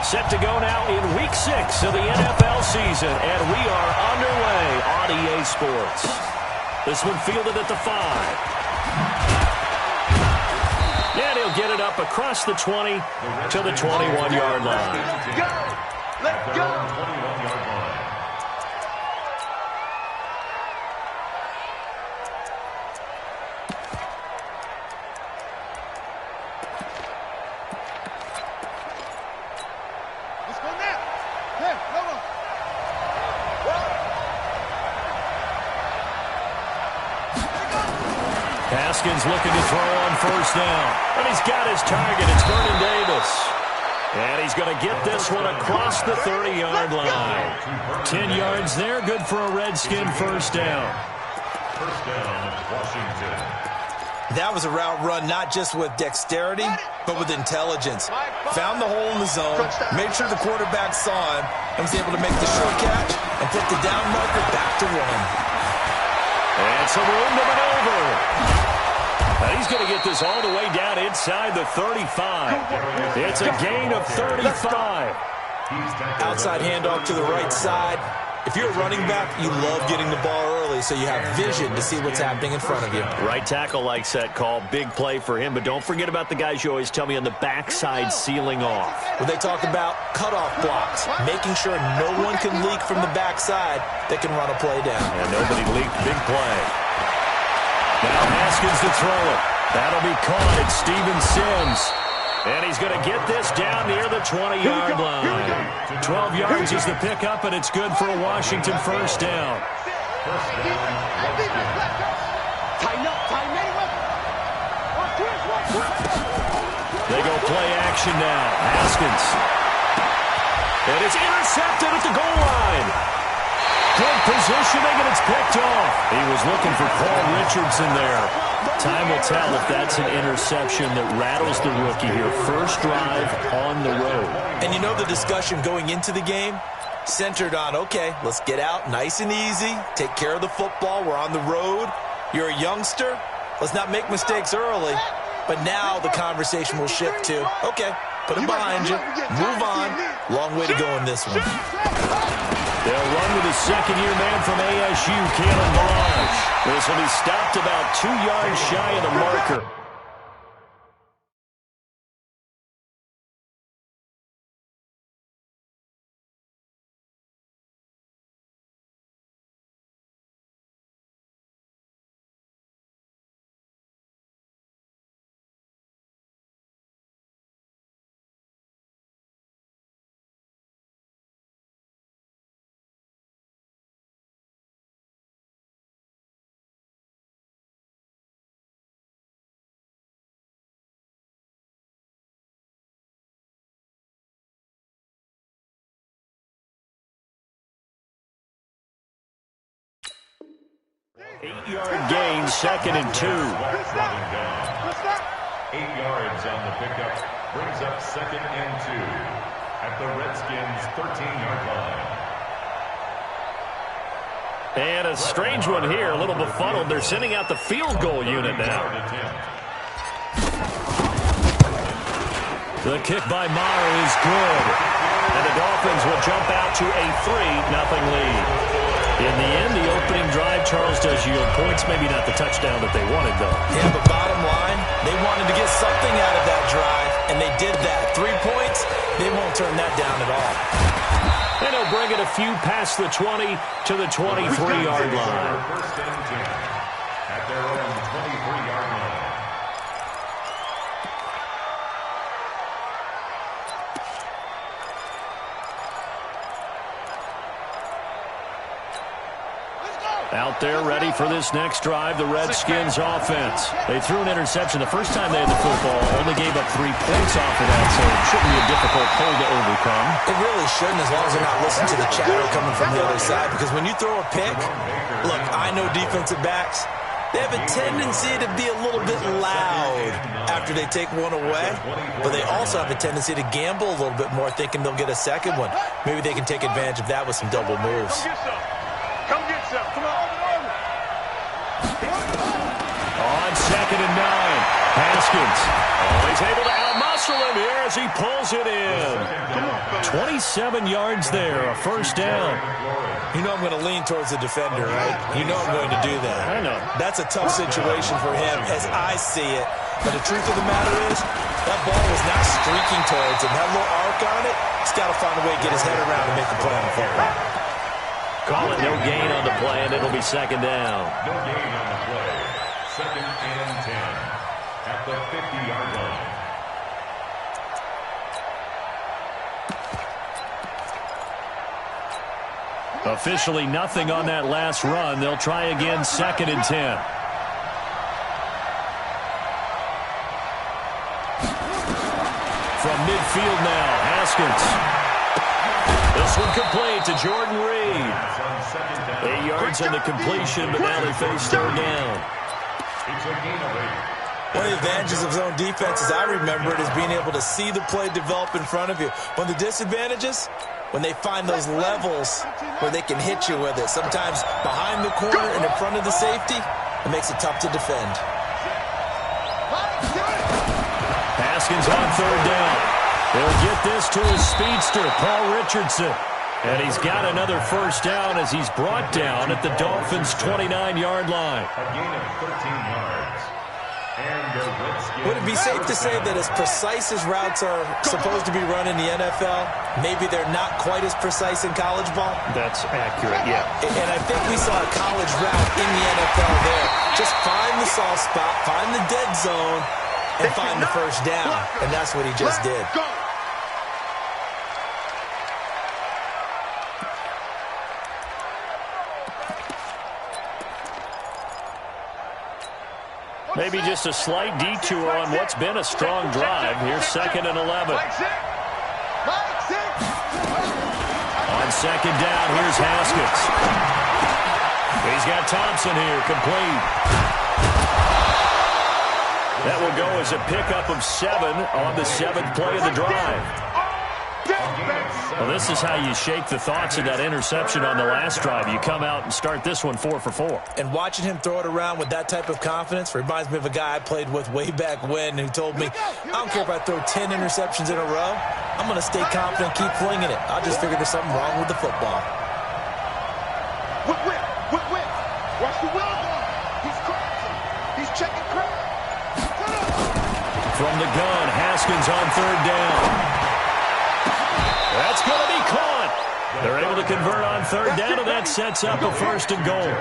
Set to go now in Week 6 of the NFL season, and we are underway on EA Sports. This one fielded at the 5. And he'll get it up across the 20 to the 21-yard line. Let's go! Haskins looking to throw on first down. And he's got his target. It's Vernon Davis. And he's going to get this one across the 30-yard line. 10 yards there. Good for a Redskin first down. First down, Washington. That was a route run not just with dexterity, but with intelligence. Found the hole in the zone, made sure the quarterback saw him, and was able to make the short catch and put the down marker back to run. And some room to maneuver. And he's going to get this all the way down inside the 35. It's a gain of 35. Outside handoff to the right side. If you're a running back, you love getting the ball early so you have vision to see what's happening in front of you. Right tackle likes that call. Big play for him. But don't forget about the guys you always tell me on the backside sealing off. When they talk about cutoff blocks, making sure no one can leak from the backside that can run a play down. And nobody leaked. Big play. Now Haskins to throw it. That'll be caught. It's Steven Sims. And he's going to get this down near the 20-yard line. 12 yards is the pickup, and it's good for a Washington first down. They go play action now. Haskins. And it's intercepted at the goal line. Good positioning, and it's picked off. He was looking for Paul Richardson there. Time will tell if that's an interception that rattles the rookie here. First drive on the road. And you know the discussion going into the game? Centered on, okay, let's get out nice and easy, take care of the football, we're on the road. You're a youngster, let's not make mistakes early. But now the conversation will shift to, okay, put it behind you, move on. Long way to go in this one. They'll run with a second-year man from ASU, Kalen Barrage. This will be stopped about 2 yards shy of the marker. Eight-yard gain, 2nd and 2. 8 yards on the pickup. Brings up 2nd and 2 at the Redskins' 13-yard line. And a strange one here, a little befuddled. They're sending out the field goal unit now. The kick by Maher is good. And the Dolphins will jump out to a 3-0 lead. In the end, the opening drive, Charles, does yield points. Maybe not the touchdown that they wanted, though. Yeah, but bottom line, they wanted to get something out of that drive, and they did that. 3 points, they won't turn that down at all. And he'll bring it a few past the 20 to the 23-yard line. First and 10 at their own 23-yard line. Out there ready for this next drive, the Redskins offense. They threw an interception the first time they had the football, only gave up 3 points off of that, so it shouldn't be a difficult hole to overcome. It really shouldn't, as long as they're not listening to the chatter coming from the other side, because when you throw a pick, look, I know defensive backs, they have a tendency to be a little bit loud after they take one away, but they also have a tendency to gamble a little bit more, thinking they'll get a second one. Maybe they can take advantage of that with some double moves. Come get some. Come on. On 2nd and 9. Haskins. Oh, he's able to outmuscle him here as he pulls it in. 27 yards there, a first down. You know I'm going to lean towards the defender, right? You know I'm going to do that. I know. That's a tough situation for him as I see it. But the truth of the matter is, that ball was not streaking towards him. That little arc on it, he's got to find a way to get his head around and make the play on the football. Call it no gain on the play, and it'll be second down. No gain on the play. Second and 10 at the 50-yard line. Officially nothing on that last run. They'll try again, second and 10. From midfield now, Haskins. This one complete to Jordan Reed. 8 yards on the completion, but now they face third down. It's a gain of 8. One of the advantages of zone defense, as I remember it, is being able to see the play develop in front of you. One of the disadvantages, when they find those levels where they can hit you with it. Sometimes behind the corner and in front of the safety, it makes it tough to defend. Haskins on third down. He'll get this to his speedster, Paul Richardson. And he's got another first down as he's brought down at the Dolphins' 29-yard line. A gain of 13 yards. And the Redskins. Would it be safe to say that as precise as routes are supposed to be run in the NFL, maybe they're not quite as precise in college ball? That's accurate, yeah. And I think we saw a college route in the NFL there. Just find the soft spot, find the dead zone, and find the first down. And that's what he just did. Maybe just a slight detour on what's been a strong drive. Here's second and 11. On second down, here's Haskins. He's got Thompson here, complete. That will go as a pickup of 7 on the 7th play of the drive. Well, this is how you shake the thoughts of that interception on the last drive. You come out and start this one 4 for 4. And watching him throw it around with that type of confidence reminds me of a guy I played with way back when who told me, I don't care if I throw 10 interceptions in a row. I'm going to stay confident and keep flinging it. I just figured there's something wrong with the football. Whip. Watch the wheel go. He's crossing. He's checking crowd. From the gun, Haskins on third down. That's going to be caught. They're able to convert on third down, and that sets up a first and goal.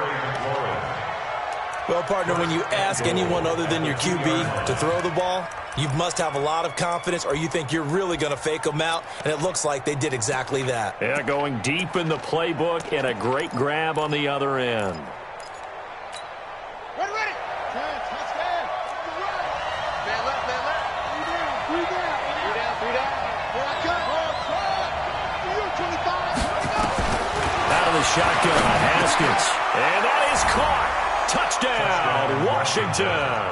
Well, partner, when you ask anyone other than your QB to throw the ball, you must have a lot of confidence, or you think you're really going to fake them out, and it looks like they did exactly that. Yeah, going deep in the playbook and a great grab on the other end. Ready. Touchdown. Man left. Three down. Here I come. Out of the shotgun, Haskins. And that is caught. Touchdown, Washington.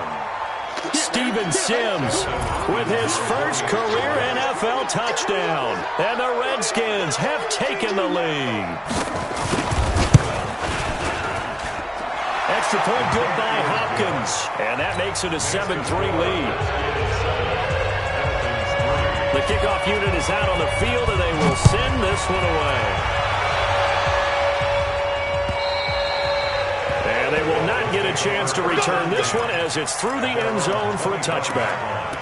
Steven Sims with his first career NFL touchdown. And the Redskins have taken the lead. Extra point good by Hopkins. And that makes it a 7-3 lead. The kickoff unit is out on the field, and they will send this one away. And they will not get a chance to return this one as it's through the end zone for a touchback.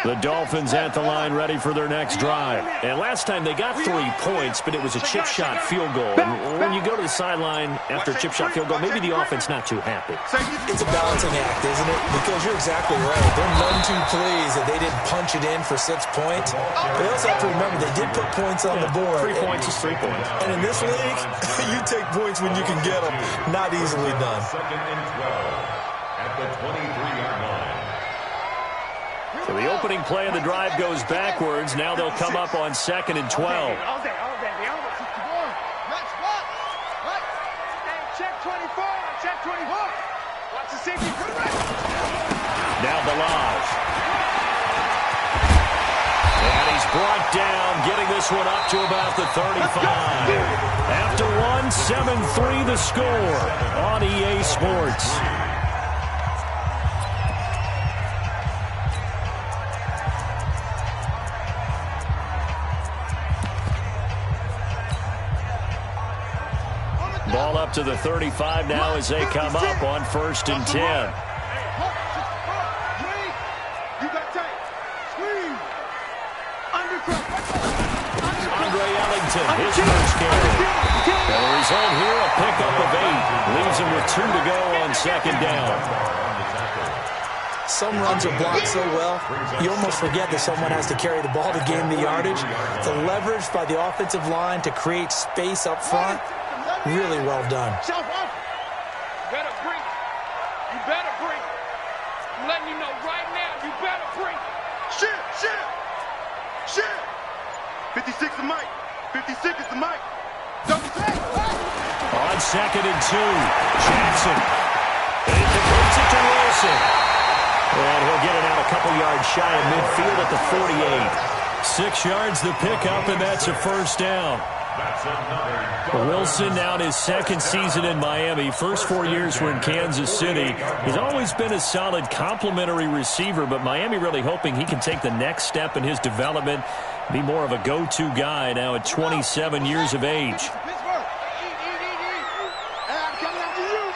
The Dolphins at the line ready for their next drive. And last time they got 3 points, but it was a chip shot field goal. And when you go to the sideline after a chip shot field goal, maybe the offense not too happy. It's a balancing act, isn't it? Because you're exactly right. They're none too pleased that they didn't punch it in for 6 points. They also have to remember they did put points on the board. 3 points is 3 points. And in this league, you take points when you can get them. Not easily done. Second and 12 at the 23-yard line. So the opening play of the drive goes backwards. Now they'll come up on 2nd and 12. All day. Let's watch. Right. Check 24. Check 24. Watch the safety. Put it right. Now Balaj. And he's brought down, getting this one up to about the 35. After one, 7-3 the score on EA Sports. Ball up to the 35 now as they come up on 1st and 10. Andre Ellington, his first carry. And the result here, a pickup of 8. Leaves him with 2 to go on 2nd down. Some runs are blocked so well, you almost forget that someone has to carry the ball to gain the yardage. The leverage by the offensive line to create space up front, really well done. You better break. You better break. I'm letting you know right now, you better break. Shit. 56 is Mike. 56 is the Mike. Double check. On 2nd and 2, Jackson. And he completes it to Wilson. And he'll get it out a couple yards shy of midfield at the 48. 6 yards the pickup, and that's a 1st down. Wilson now in his 2nd season in Miami. First 4 years were in Kansas City. He's always been a solid complementary receiver, but Miami really hoping he can take the next step in his development, be more of a go-to guy now at 27 years of age. I'm coming after you.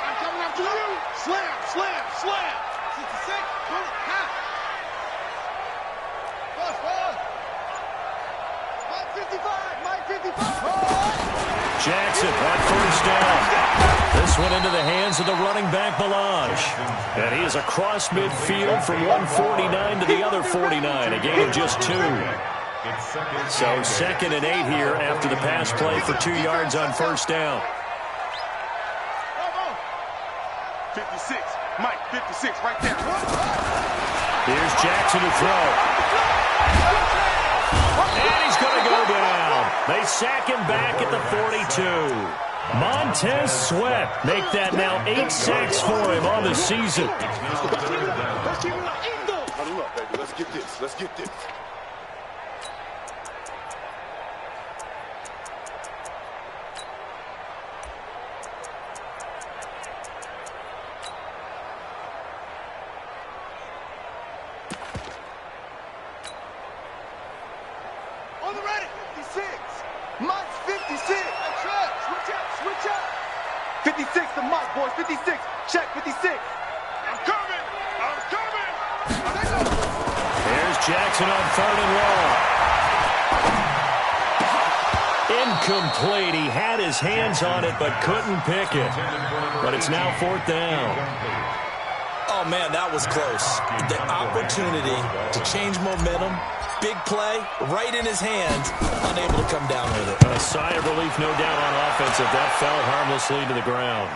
Slam. 66. Mike 55. Jackson on 1st down. This one into the hands of the running back, Balaj. And he is across midfield from 149 to the other 49, a gain of just 2. So 2nd and 8 here after the pass play for 2 yards on 1st down. 56. Mike 56 right there. Here's Jackson to throw. And he's going to go down. They sack him back at the 42. Montez Sweat make that now 8 sacks for him on the season. Let's get this. On the ready, 56. Mike's 56. That's right. Switch up. 56 to Mike, boys. 56. Check 56. I'm coming. Here's Jackson on 3rd and long. Incomplete. He had his hands on it but couldn't pick it. But it's now 4th down. Oh, man, that was close. The opportunity to change momentum, big play, right in his hands, unable to come down with it. A sigh of relief, no doubt, on offense if that fell harmlessly to the ground.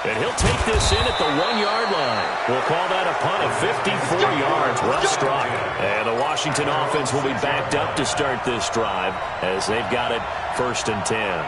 And he'll take this in at the 1-yard line. We'll call that a punt of 54 yards. Well struck. And the Washington offense will be backed up to start this drive as they've got it 1st and 10.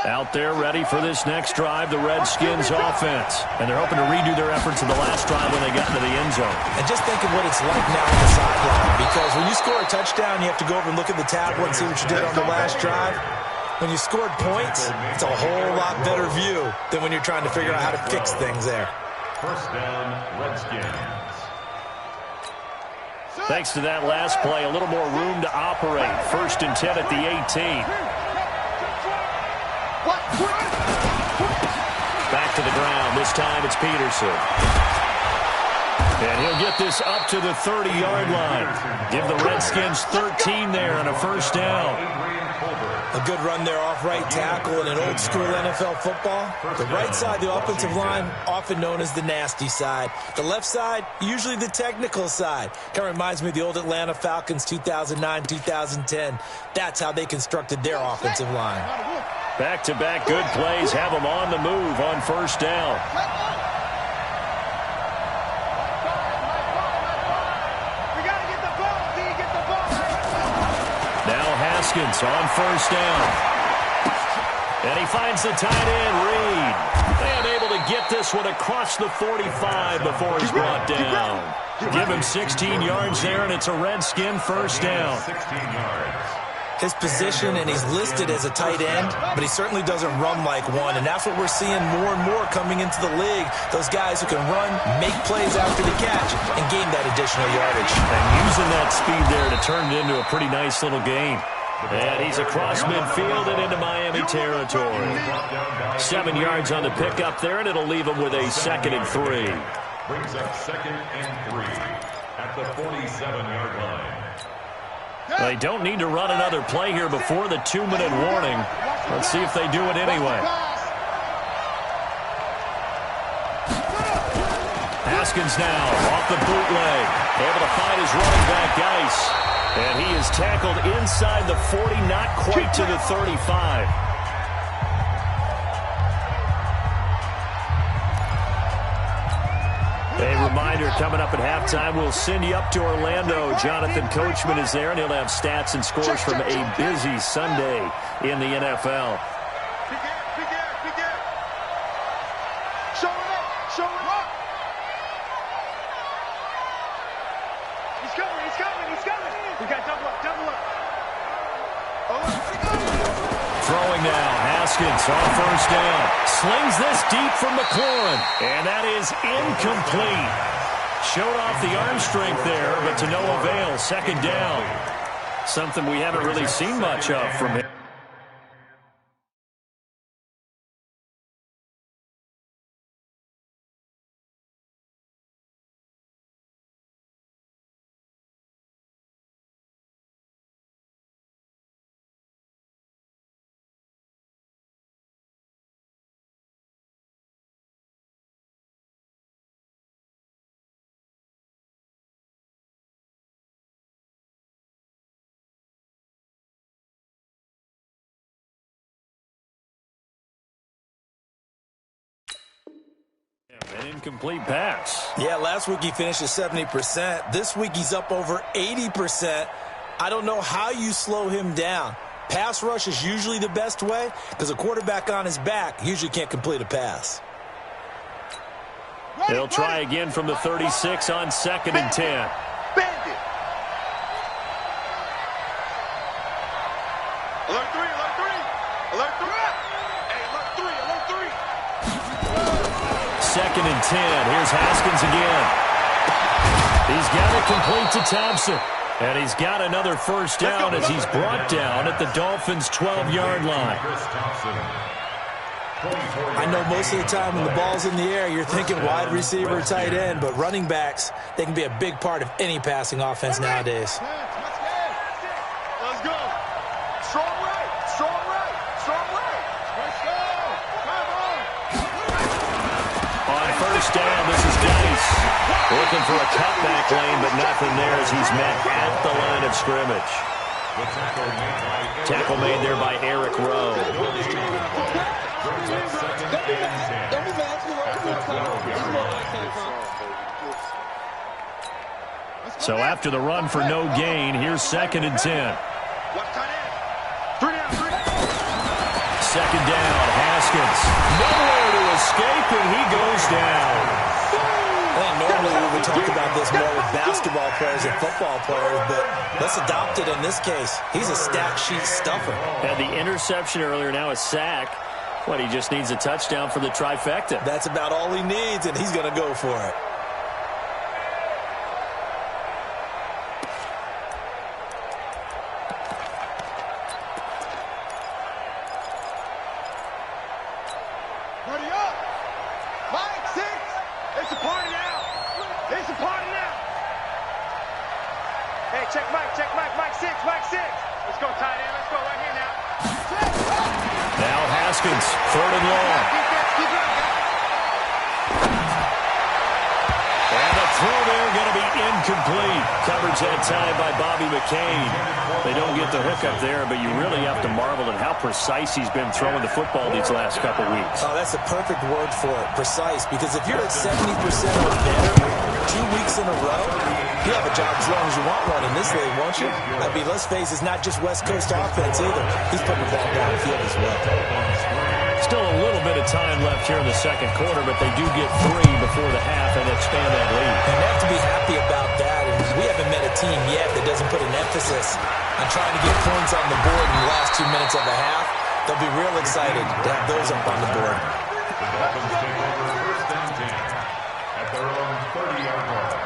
Out there ready for this next drive, the Redskins offense. And they're hoping to redo their efforts in the last drive when they got into the end zone. And just think of what it's like now on the sideline. Because when you score a touchdown, you have to go over and look at the tablet and see what you did on the last drive. When you scored points, it's a whole lot better view than when you're trying to figure out how to fix things there. First down, Redskins. Thanks to that last play, a little more room to operate. 1st and 10 at the 18. Back to the ground. This time it's Peterson. And he'll get this up to the 30-yard line. Give the Redskins 13 there on a first down. A good run there off right tackle in an old-school NFL football. The right side, the offensive line, often known as the nasty side. The left side, usually the technical side. Kind of reminds me of the old Atlanta Falcons 2009-2010. That's how they constructed their offensive line. Back-to-back good plays have them on the move on first down. Haskins on first down. And he finds the tight end, Reed. And able to get this one across the 45 before he's brought down. Give him 16 yards there, and it's a Redskin first down. 16 yards. His position, and he's listed as a tight end, but he certainly doesn't run like one, and that's what we're seeing more and more coming into the league. Those guys who can run, make plays after the catch, and gain that additional yardage. And using that speed there to turn it into a pretty nice little game. And he's across midfield and into Miami territory. 7 yards on the pickup there, and it'll leave him with a 2nd and 3. Brings up 2nd and 3 at the 47-yard line. They don't need to run another play here before the 2-minute warning. Let's see if they do it anyway. Haskins now off the bootleg. Able to find his running back, Geis. And he is tackled inside the 40, not quite to the 35. A reminder coming up at halftime, we'll send you up to Orlando. Jonathan Coachman is there, and he'll have stats and scores from a busy Sunday in the NFL. Show it up. Show it up. He's coming. He's coming. He's coming. We got double up. Double up. Throwing now, Haskins on first down. Slings this deep from McLaurin, and that is incomplete. Showed off the arm strength there, but to no avail. 2nd down. Something we haven't really seen much of from him. An incomplete pass. Yeah, last week he finished at 70%. This week he's up over 80%. I don't know how you slow him down. Pass rush is usually the best way because a quarterback on his back usually can't complete a pass. He'll try again from the 36 on 2nd and 10. Bandit. Alert 3, alert 3. Alert 3. Hey, alert 3, alert 3. 2nd and 10. Here's Haskins again. He's got it complete to Thompson. And he's got another first down as he's brought down at the Dolphins' 12-yard line. I know most of the time when the ball's in the air, you're thinking wide receiver, tight end, but running backs, they can be a big part of any passing offense nowadays. Let's go. Strong right. Strong right. Strong right. Let's go. Come on. On first down, this is Geis. Looking for a cutback lane, but nothing there as he's met at the line of scrimmage. Tackle made there by Eric Rowe. So after the run for no gain, here's 2nd and 10. second down. Haskins, nowhere to escape, and he goes down. I think normally we would talk about this more with basketball players and football players, but let's adopt it in this case. He's a stat sheet stuffer. Had the interception earlier, now a sack. What, he just needs a touchdown for the trifecta. That's about all he needs, and he's going to go for it. Ready up! 5, 6! It's a party now! It's a party now! Hey, check Mike, Mike 6, Mike 6! Let's go, tight end, let's go right here now. Now Haskins, third and long. Keep it up, guys. And the throw there going to be incomplete. Coverage that time by Bobby McCain. They don't get the hook up there, but you really have to marvel at how precise he's been throwing the football these last couple weeks. Oh, that's a perfect word for it, precise, because if you're at 70% or better 2 weeks in a row, you have a job as long as you want one in this league, won't you? I mean, let's face it, it's not just West Coast offense either. He's putting the ball downfield as well. Still a little bit of time left here in the second quarter, but they do get 3 before the half and expand that lead. And they have to be happy about that. And we haven't met a team yet that doesn't put an emphasis on trying to get points on the board in the last 2 minutes of a half. They'll be real excited to have those up on the board. The Dolphins take over first and 10 at their own 30-yard line.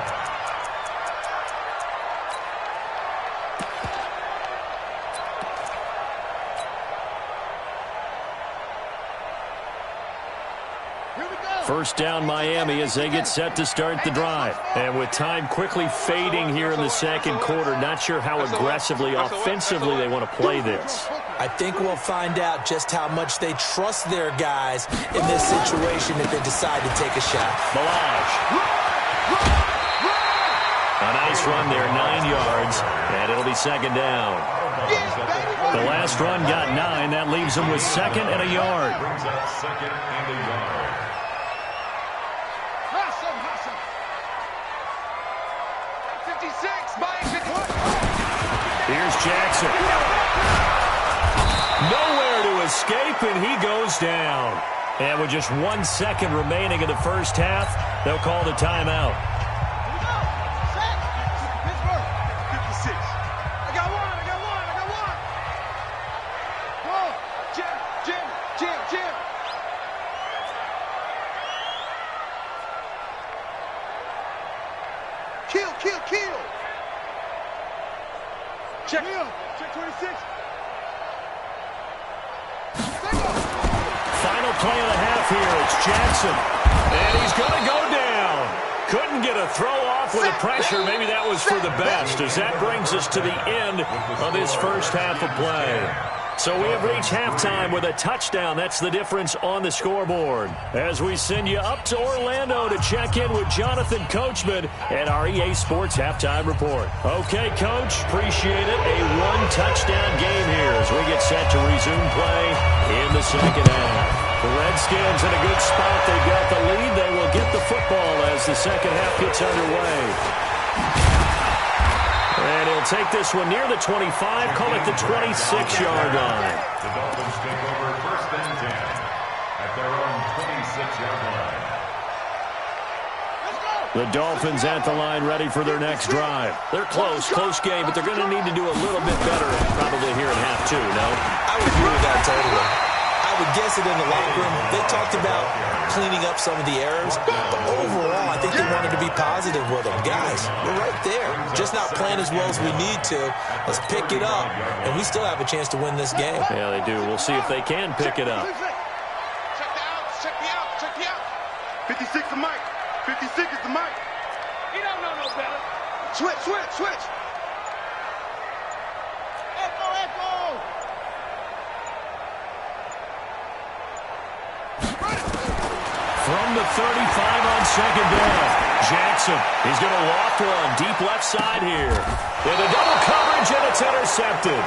First down Miami as they get set to start the drive. And with time quickly fading here in the second quarter, not sure how aggressively, offensively they want to play this. I think we'll find out just how much they trust their guys in this situation if they decide to take a shot. Balaj. A nice run there, 9 yards, and it'll be second down. The last run got 9. That leaves them with second and a yard. Brings up second and a yard. Here's Jackson. Nowhere to escape, and he goes down. And with just 1 second remaining in the first half, they'll call the timeout. Here we go. Set. Pittsburgh. 56. I got one. Come on. Jim. Kill. Check 26. Final play of the half here. It's Jackson. And he's going to go down. Couldn't get a throw off with the pressure. Maybe that was for the best, as that brings us to the end of this first half of play. So we have reached halftime with a touchdown. That's the difference on the scoreboard. As we send you up to Orlando to check in with Jonathan Coachman and our EA Sports Halftime Report. Okay, Coach, appreciate it. A 1-touchdown game here as we get set to resume play in the second half. The Redskins in a good spot. They've got the lead. They will get the football as the second half gets underway. And he'll take this one near the 25, call it the 26-yard line. The Dolphins take over first and 10 at their own 26-yard line. The Dolphins at the line ready for their next drive. They're close game, but they're going to need to do a little bit better probably here in half 2, no? I would agree with that totally. I would guess it in the locker room. They talked about cleaning up some of the errors, but overall, I think they wanted to be positive with them. Guys, we're right there. Just not playing as well as we need to. Let's pick it up, and we still have a chance to win this game. Yeah, they do. We'll see if they can pick it up. Check the out. 56 the mic. 56 is the mic. He don't know no better. Switch. Echo. From the 35 on second down, Jackson. He's going to loft one deep left side here. With a double coverage, and it's intercepted.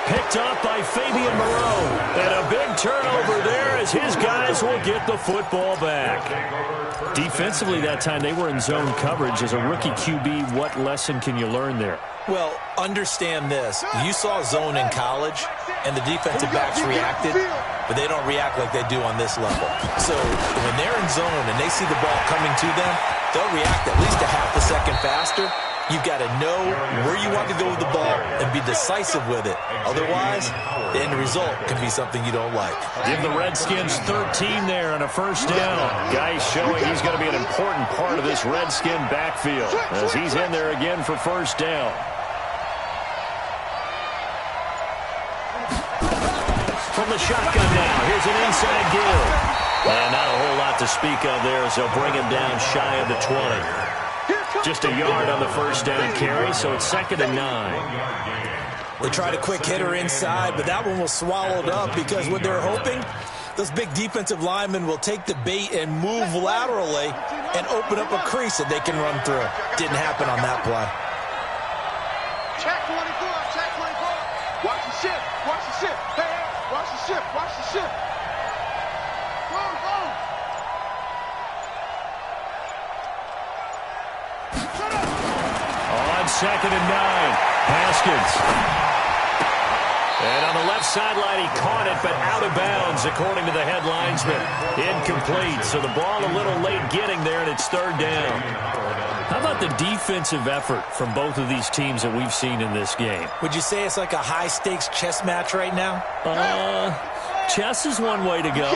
Picked up by Fabian Moreau. And a big turnover there as his guys will get the football back. Defensively that time, they were in zone coverage. As a rookie QB, what lesson can you learn there? Well, understand this. You saw zone in college, and the defensive backs reacted. but they don't react like they do on this level. So when they're in zone and they see the ball coming to them, they'll react at least a half a second faster. You've got to know where you want to go with the ball and be decisive with it. Otherwise, the end result can be something you don't like. Give the Redskins 13 there on a first down. Guy showing he's going to be an important part of this Redskin backfield as he's in there again for first down. From the shotgun now, here's an inside give. And not a whole lot to speak of there as they'll bring him down shy of the 20. Just a yard on the first down carry, so it's 2nd and 9. They tried a quick hitter inside, but that one was swallowed up because what they're hoping, those big defensive linemen will take the bait and move laterally and open up a crease that they can run through. Didn't happen on that play. Check 24, check 24. Watch the shift, watch the shift. Hey, watch the shift, watch the shift. Boom, boom. On 2nd and 9, Haskins. And on the left sideline, he caught it, but out of bounds, according to the head linesman. Incomplete, so the ball a little late getting there, and it's 3rd down. How about the defensive effort from both of these teams that we've seen in this game? Would you say it's like a high-stakes chess match right now? Chess is one way to go.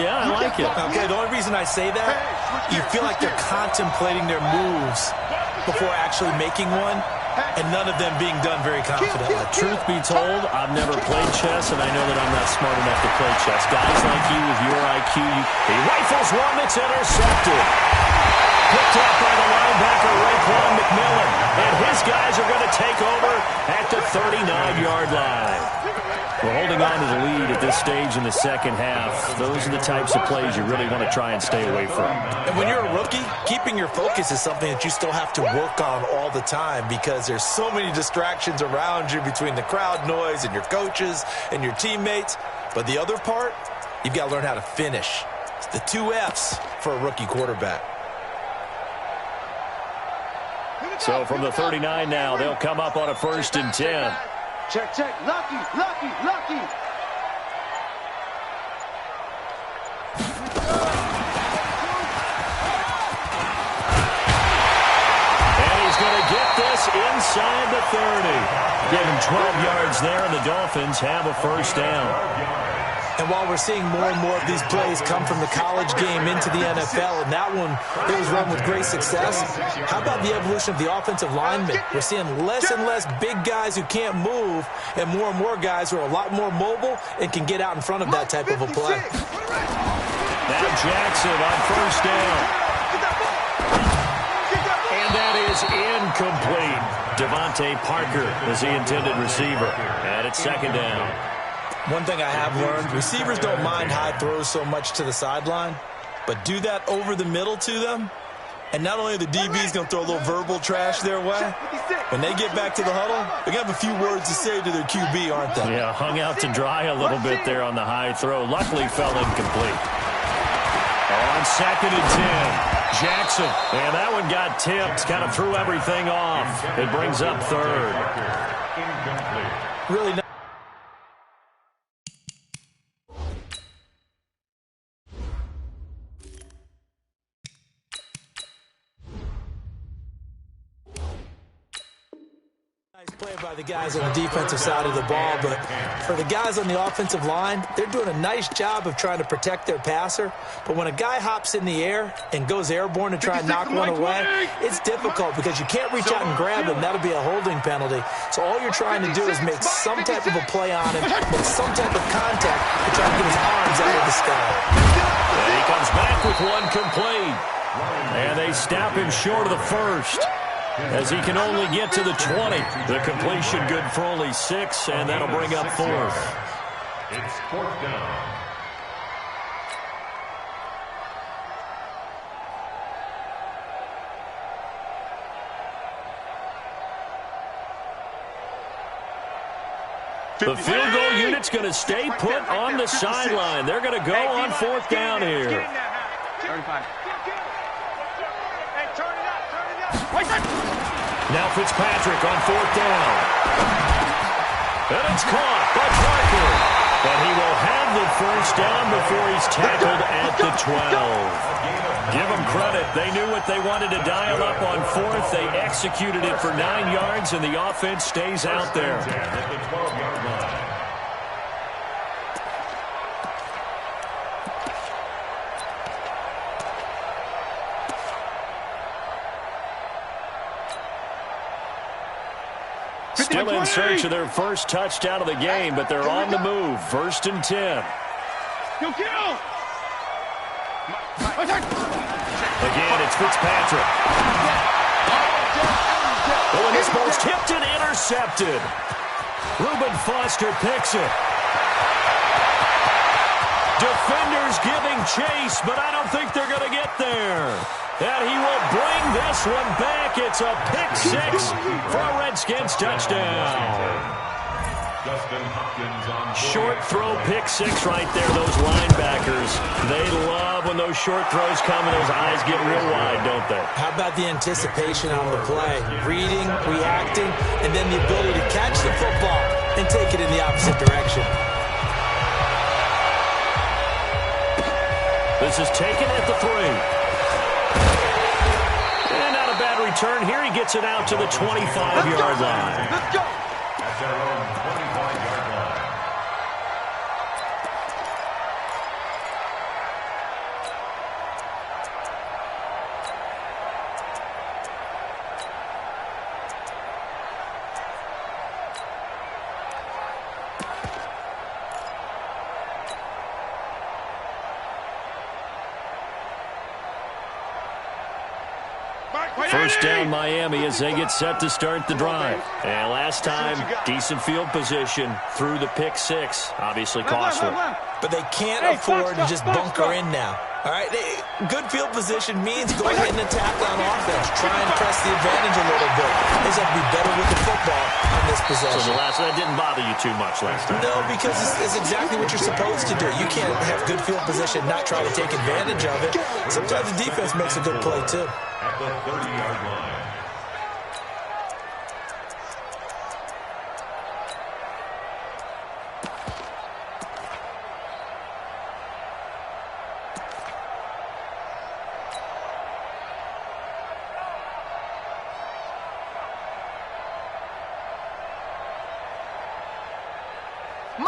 Yeah, I like it. Okay, the only reason I say that, you feel like they're contemplating their moves before actually making one, and none of them being done very confidently. Truth be told, I've never played chess, and I know that I'm not smart enough to play chess. Guys like you with your IQ, he rifles one that's intercepted. Picked up by the linebacker, Raekwon McMillan. And his guys are going to take over at the 39-yard line. We're holding on to the lead at this stage in the second half. Those are the types of plays you really want to try and stay away from. And when you're a rookie, keeping your focus is something that you still have to work on all the time because there's so many distractions around you between the crowd noise and your coaches and your teammates. But the other part, you've got to learn how to finish. It's the 2 F's for a rookie quarterback. So from the 39 now, they'll come up on a 1st and 10. Check, check. Lucky, lucky, lucky. And he's going to get this inside the 30. Give him 12 yards there, and the Dolphins have a first down. And while we're seeing more and more of these plays come from the college game into the NFL, and that one, it was run with great success, how about the evolution of the offensive linemen? We're seeing less and less big guys who can't move and more guys who are a lot more mobile and can get out in front of that type of a play. Now Jackson on first down. And that is incomplete. Devontae Parker is the intended receiver. And it's 2nd down. One thing I have learned, receivers don't mind high throws so much to the sideline, but do that over the middle to them, and not only are the DBs going to throw a little verbal trash their way, when they get back to the huddle, they're going to have a few words to say to their QB, aren't they? Yeah, hung out to dry a little bit there on the high throw. Luckily fell incomplete. On 2nd and 10, Jackson. And that one got tipped, kind of threw everything off. It brings up 3rd. Really not. Play by the guys on the defensive side of the ball, but for the guys on the offensive line, they're doing a nice job of trying to protect their passer. But when a guy hops in the air and goes airborne to try and knock one away, it's difficult because you can't reach out and grab him. That'll be a holding penalty. So all you're trying to do is make some type of a play on him, make some type of contact to try to get his arms out of the sky. And he comes back with one complete. And they snap him short of the 1st. As he can only get to the 20. The completion good for only 6, and that'll bring up 4th. It's 4th down. The field goal unit's going to stay put on the sideline. They're going to go on 4th down here. 35. Now Fitzpatrick on 4th down. And it's caught by Parker. And he will have the first down before he's tackled at the 12. Give them credit. They knew what they wanted to dial up on fourth. They executed it for 9 yards, and the offense stays out there. At the 12-yard line. Still in search of their first touchdown of the game, but they're on the move. 1st and 10. Again, it's Fitzpatrick. Oh, and this ball's tipped and intercepted. Reuben Foster picks it. Defenders giving chase, but I don't think they're going to get there. And he will bring this one back. It's a pick six for a Redskins touchdown. Short throw pick six right there, those linebackers. They love when those short throws come and those eyes get real wide, don't they? How about the anticipation on the play? Reading, reacting, and then the ability to catch the football and take it in the opposite direction. This is taken at the 3. And not a bad return here. He gets it out to the 25-yard line. Let's go. At their own 25-yard line. First down Miami as they get set to start the drive. And last time, decent field position through the pick six. Obviously costly. But they can't afford to just bunker in now. All right, good field position means go ahead and attack on offense. Try and press the advantage a little bit. They just have to be better with the football on this possession. So the last one didn't bother you too much last time. No, because it's exactly what you're supposed to do. You can't have good field position, not try to take advantage of it. Sometimes the defense makes a good play, too. At the 30-yard line.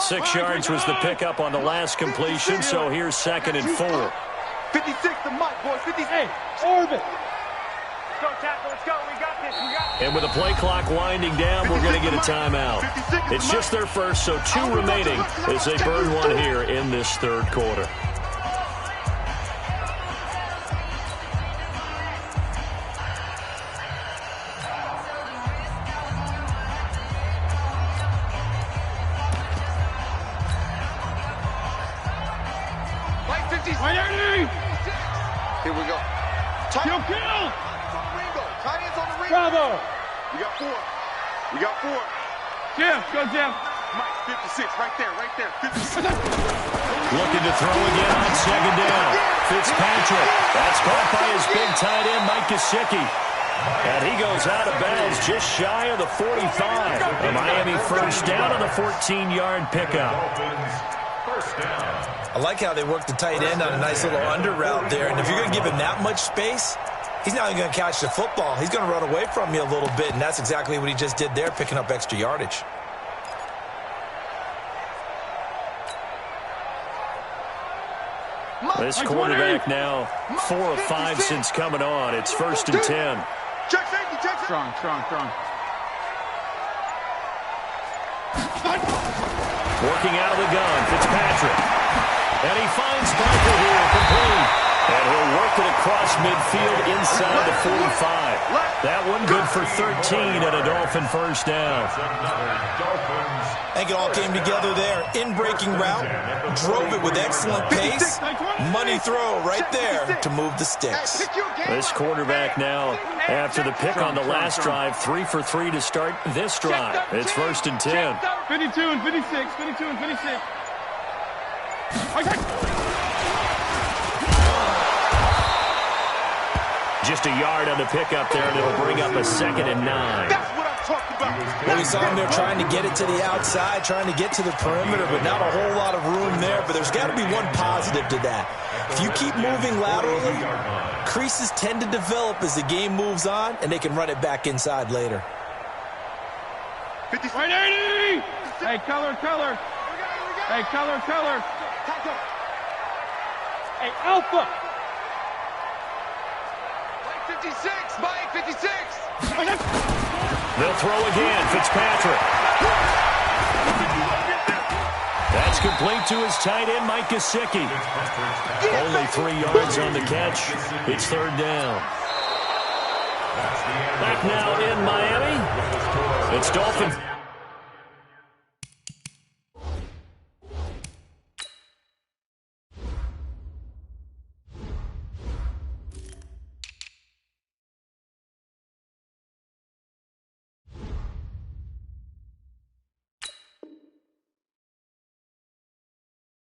Six yards was the pickup on the last completion, so here's 2nd and 4. 56 to Mike, boys. 56. Hey, orbit. Go, tackle. Let's go. We got this. We got this. And with the play clock winding down, we're going to get a timeout. It's just their first, so 2 remaining as they burn one here in this third quarter. Here we go. Kill. Tie-ins on the ring. Bravo. We got 4. We got 4. Jim, go Jim. Mike, 56, right there, 56. Looking to throw again on 2nd down. Fitzpatrick. That's caught by his big tight end, Mike Gesicki. And he goes out of bounds just shy of the 45. A Miami first down on the 14-yard pickup. First down. I like how they work the tight end on a nice little under route there. And if you're going to give him that much space, he's not even going to catch the football. He's going to run away from you a little bit, and that's exactly what he just did there, picking up extra yardage. This quarterback now 4 of 5 since coming on. It's 1st and 10. Check safety, check safety. Strong. Working out of the gun, Fitzpatrick. And he finds Barker here, complete. And he'll work it across midfield inside the 45. That one good for 13 and a Dolphin first down. I think it all came together there. In-breaking route, drove it with excellent pace. Money throw right there to move the sticks. This quarterback now, after the pick on the last drive, 3 for 3 to start this drive. It's 1st and 10. 52 and 56. Just a yard on the pickup there, and it'll bring up a 2nd and 9. That's what I'm Well, we saw him there trying to get it to the outside, trying to get to the perimeter, but not a whole lot of room there. But there's got to be one positive to that. If you keep moving laterally, creases tend to develop as the game moves on, and they can run it back inside later. 180! Hey, color. Hey, color. Hey, Alpha! Mike 56! Mike 56! They'll throw again. Fitzpatrick. That's complete to his tight end, Mike Gesicki. Only 3 yards on the catch. It's third down. Back now in Miami. It's Dolphins.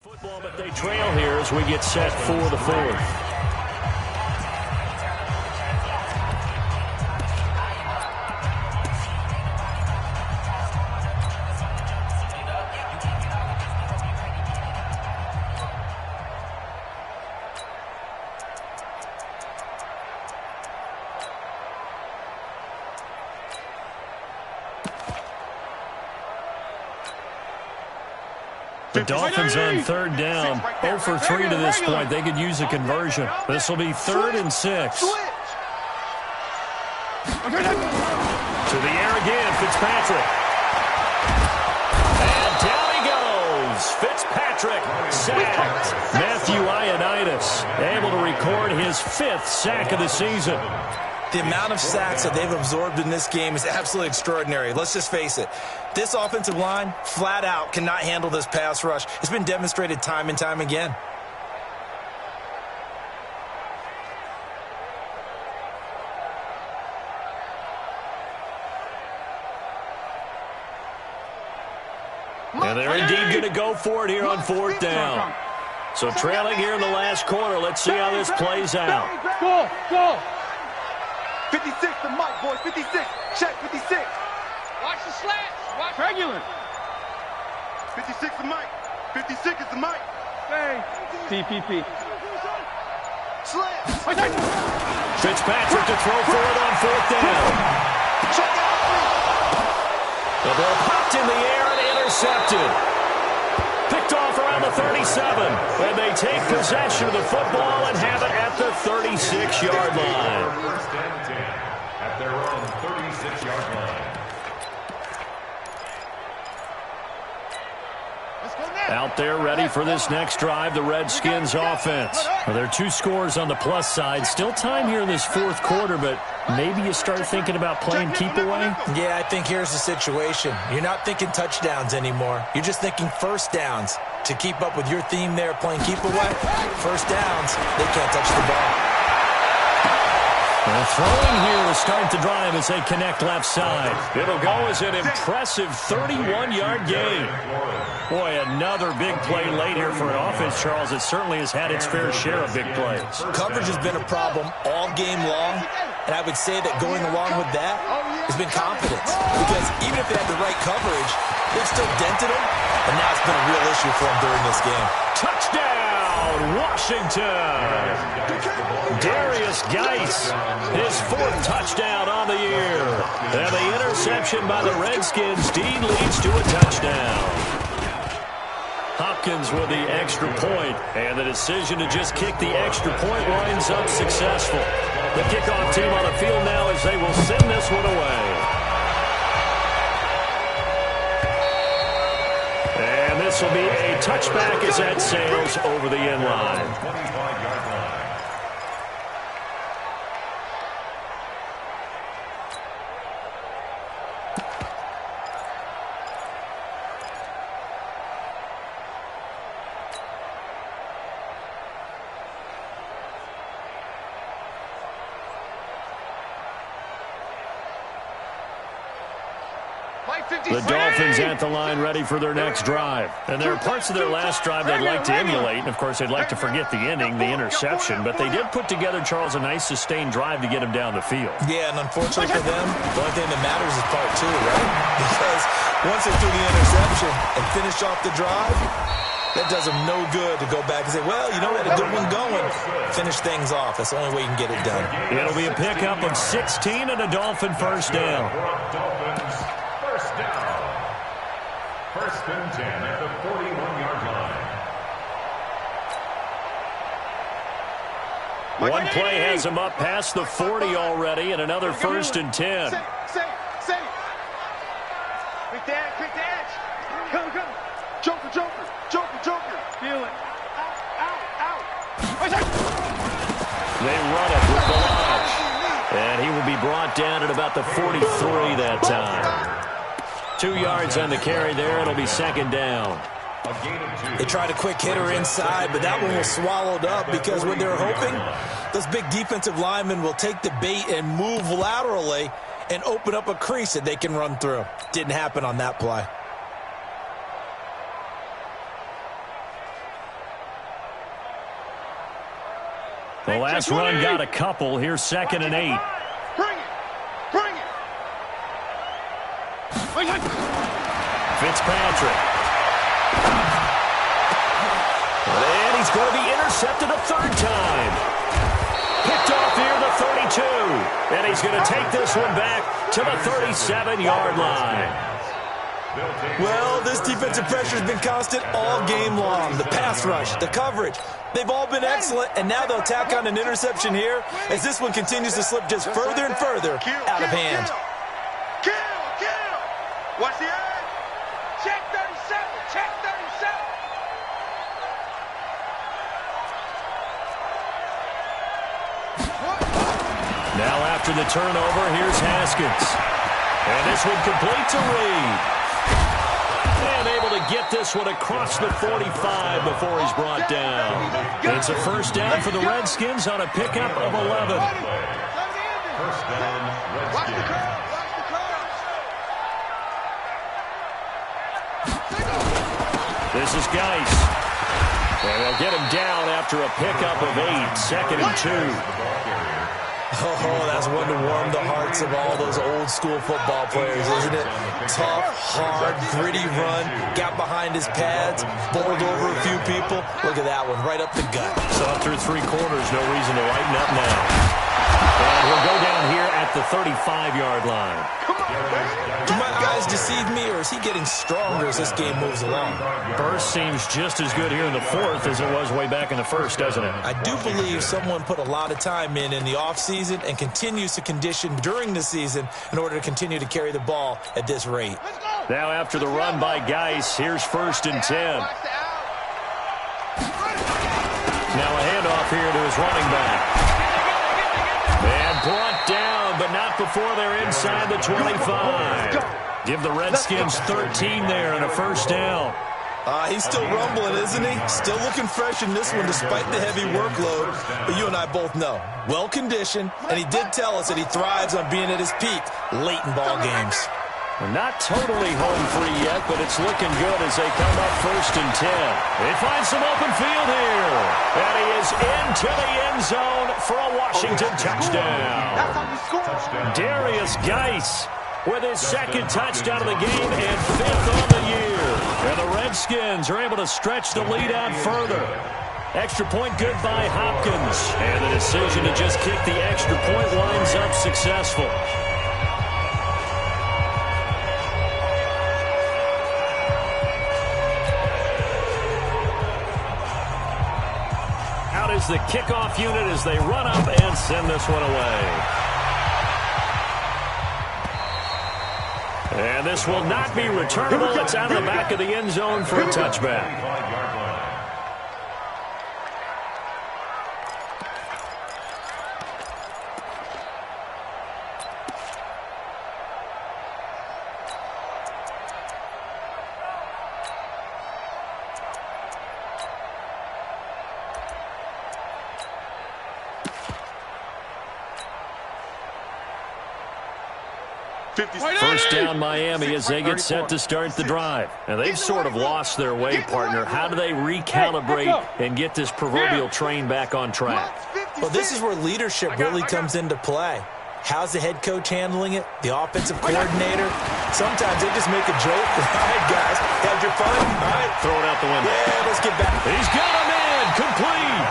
Football, but they trail here as we get set for the fourth. The Dolphins on third down, 0 for 3 to this point. They could use a conversion. This will be 3rd and 6. To the air again, Fitzpatrick. And down he goes. Fitzpatrick sacked. Matthew Ioannidis able to record his 5th sack of the season. The amount of sacks that they've absorbed in this game is absolutely extraordinary. Let's just face it. This offensive line, flat out, cannot handle this pass rush. It's been demonstrated time and time again. And they're indeed going to go for it here on 4th down. So trailing here in the last quarter. Let's see how this plays out. Go! 56 to Mike, boys. 56. Check 56. Watch the slats. Watch regular. 56 to Mike. 56 is to Mike. Hey. TPP. Slant. Fitzpatrick to throw for it on 4th down. The ball popped in the air and intercepted. Picked off around the 37. And they take possession of the football and have it at the 36-yard line. First and 10 at their own 36-yard line. Out there ready for this next drive, the Redskins offense. Well, there are 2 scores on the plus side. Still time here in this 4th quarter, but maybe you start thinking about playing keep away? Yeah, I think here's the situation. You're not thinking touchdowns anymore. You're just thinking first downs. To keep up with your theme there, playing keep away, first downs, they can't touch the ball. Well, throwing here to start the drive as they connect left side. It'll go as an impressive 31-yard gain. Boy, another big play late here for an offense, Charles. It certainly has had its fair share of big plays. Coverage has been a problem all game long, and I would say that going along with that has been confidence. Because even if they had the right coverage, they've still dented them, and now it's been a real issue for them during this game. Touchdown, Washington! Darius Geis, his 4th touchdown on the year. And the interception by the Redskins indeed leads to a touchdown. Hopkins with the extra point, and the decision to just kick the extra point winds up successful. The kickoff team on the field now as they will send this one away. And this will be a touchback as that sails over the end line. 25-yard line. The Dolphins at the line ready for their next drive. And there are parts of their last drive they'd like to emulate. And, of course, they'd like to forget the ending, the interception. But they did put together, Charles, a nice sustained drive to get him down the field. Yeah, and unfortunately for them, the only thing that matters is part two, right? Because once they threw the interception and finished off the drive, that does them no good to go back and say, well, you know, we had a good one going. Finish things off. That's the only way you can get it done. It'll be a pickup of 16 and a Dolphin first down. Dolphins first down. First and 10 at the 41-yard line. One play has him up past the 40 already, and another first and 10. Safe. Quick dash. Come. Joker. Feel it. Out. They run it with Balaj. And he will be brought down at about the 43 that time. 2 yards on the carry there. It'll be second down. They tried a quick hitter inside, but that one was swallowed up because what they're hoping, those big defensive linemen will take the bait and move laterally and open up a crease that they can run through. Didn't happen on that play. The last run got a couple. Here's second and 8. Bring it. Fitzpatrick. And he's going to be intercepted a third time. Picked off here, the 32. And he's going to take this one back to the 37-yard line. Well, this defensive pressure has been constant all game long. The pass rush, the coverage, they've all been excellent, and now they'll tack on an interception here as this one continues to slip just further and further out of hand. Kill. Watch the edge. Check 37. Now after the turnover, here's Haskins. And this one complete to Reed. And able to get this one across the 45 before he's brought down. It's a first down for the Redskins on a pickup of 11. First down, Redskins. This is Geis. And they'll get him down after a pickup of 8, second and 2. Oh, that's one to warm the hearts of all those old school football players, isn't it? Tough, hard, gritty run, got behind his pads, bowled over a few people. Look at that one, right up the gut. Saw through 3 quarters, no reason to lighten up now. And he'll go down here at the 35-yard line. Do my guys deceive me, or is he getting stronger as this game moves along? Burst seems just as good here in the 4th as it was way back in the 1st, doesn't it? I do believe someone put a lot of time in the offseason and continues to condition during the season in order to continue to carry the ball at this rate. Now after the run by Geis, here's first and 10. Now a handoff here to his running back. And brought down, but not before they're inside the 25. Give the Redskins 13 there and a first down. He's still rumbling, isn't he? Still looking fresh in this one despite the heavy workload. But you and I both know, well-conditioned, and he did tell us that he thrives on being at his peak late in ball games. We're not totally home free yet, but it's looking good as they come up first and 10. They find some open field here. And he is into the end zone for a Washington touchdown. Darius Geis with his second touchdown of the game and 5th on the year. And the Redskins are able to stretch the lead out further. Extra point good by Hopkins. And the decision to just kick the extra point winds up successful. Out is the kickoff unit as they run up and send this one away. And this will not be returnable. It's out of the back of the end zone for a touchback. First down Miami as they get set to start the drive. And they've sort of lost their way, partner. How do they recalibrate and get this proverbial train back on track? Well, this is where leadership really comes into play. How's the head coach handling it? The offensive coordinator? Sometimes they just make a joke. All right, guys, had your fun? All right. Throw it out the window. Yeah, let's get back. He's got him in. Complete.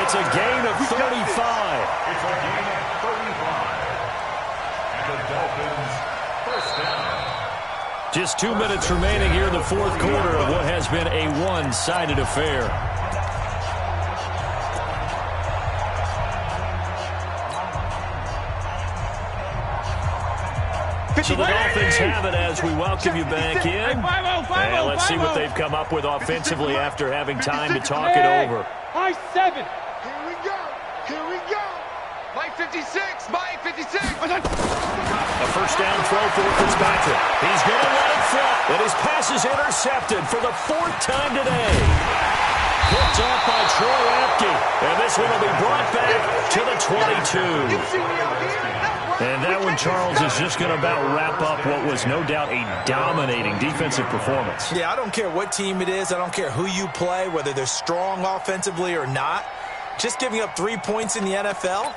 It's a gain of 35. It's a gain of 35. And the Dolphins first down. Just 2 minutes remaining here in the fourth quarter of what has been a one-sided affair. So the Dolphins have it as we welcome you back in. And let's see what they've come up with offensively after having time to talk it over. High 7. Here we go. Here we go. Mike 56. Mike 56. A first down throw for Fitzpatrick. He's going to let it fly. And his pass is intercepted for the fourth time today. Picked off by Troy Apke. And this one will be brought back to the 22. You see me out here? And that one, Charles, is just going to about wrap up what was no doubt a dominating defensive performance. Yeah, I don't care what team it is. I don't care who you play, whether they're strong offensively or not. Just giving up 3 points in the NFL,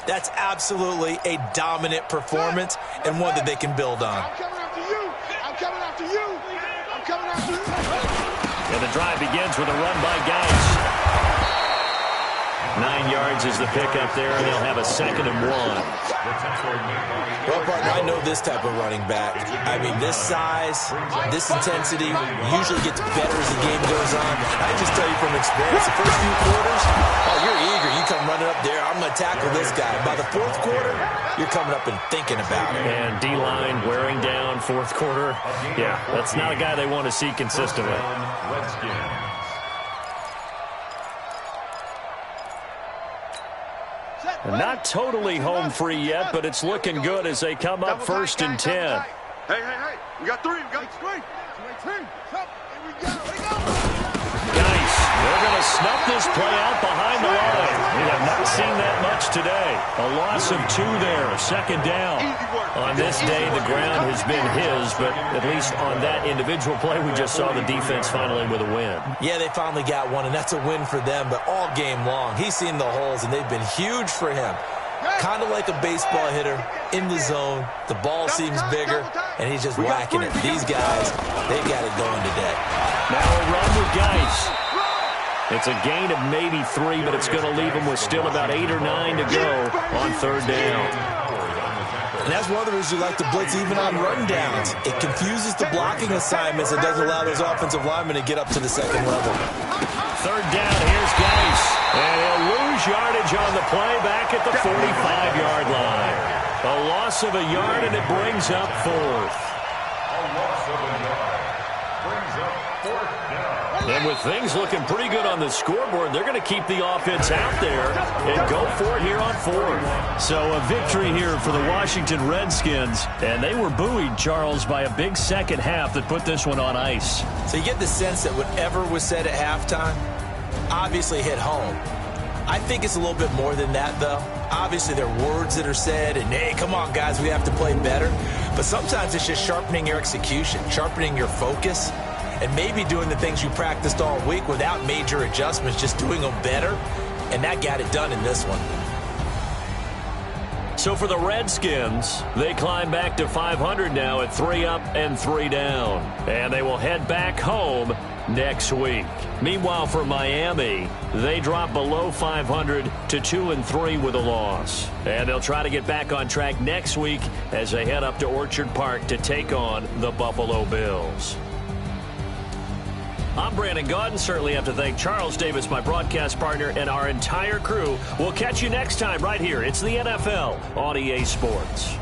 that's absolutely a dominant performance and one that they can build on. I'm coming after you. I'm coming after you. I'm coming after you. And the drive begins with a run by Geis. 9 yards is the pickup there, and they'll have a 2nd and 1. Well, partner, I know this type of running back. I mean, this size, this intensity usually gets better as the game goes on. I just tell you from experience, the first few quarters, oh, you're eager. You come running up there, I'm going to tackle this guy. By the fourth quarter, you're coming up and thinking about it. And D-line wearing down fourth quarter. Yeah, that's not a guy they want to see consistently. Redskins. Not totally home free yet, but it's looking good as they come up 1st and 10. Hey. We got 3. We got 3. Here we go. Geis, they're going to snuff this play out behind the line. We have not seen that much today. A loss of 2 there, 2nd down. On this day, the ground has been his, but at least on that individual play, we just saw the defense finally with a win. Yeah, they finally got one, and that's a win for them, but all game long, he's seen the holes, and they've been huge for him. Kind of like a baseball hitter in the zone. The ball seems bigger, and he's just whacking it. These guys, they've got it going today. Now a run with Geis. It's a gain of maybe 3, but it's going to leave them with still about 8 or 9 to go on 3rd down. And that's one of the reasons you like to blitz even on rundowns. It confuses the blocking assignments and doesn't allow those offensive linemen to get up to the 2nd level. 3rd down, here's Geis. And he'll lose yardage on the play back at the 45-yard line. A loss of a yard, and it brings up 4th. A loss of a yard. Brings up 4th down. And with things looking pretty good on the scoreboard, they're going to keep the offense out there and go for it here on 4th. So a victory here for the Washington Redskins. And they were buoyed, Charles, by a big second half that put this one on ice. So you get the sense that whatever was said at halftime obviously hit home. I think it's a little bit more than that, though. Obviously, there are words that are said, and, hey, come on, guys, we have to play better. But sometimes it's just sharpening your execution, sharpening your focus, and maybe doing the things you practiced all week without major adjustments, just doing them better. And that got it done in this one. So for the Redskins, they climb back to 500 now at 3 up and 3 down. And they will head back home next week. Meanwhile, for Miami, they drop below 500 to 2-3 with a loss. And they'll try to get back on track next week as they head up to Orchard Park to take on the Buffalo Bills. I'm Brandon Gaudin. Certainly have to thank Charles Davis, my broadcast partner, and our entire crew. We'll catch you next time right here. It's the NFL on EA Sports.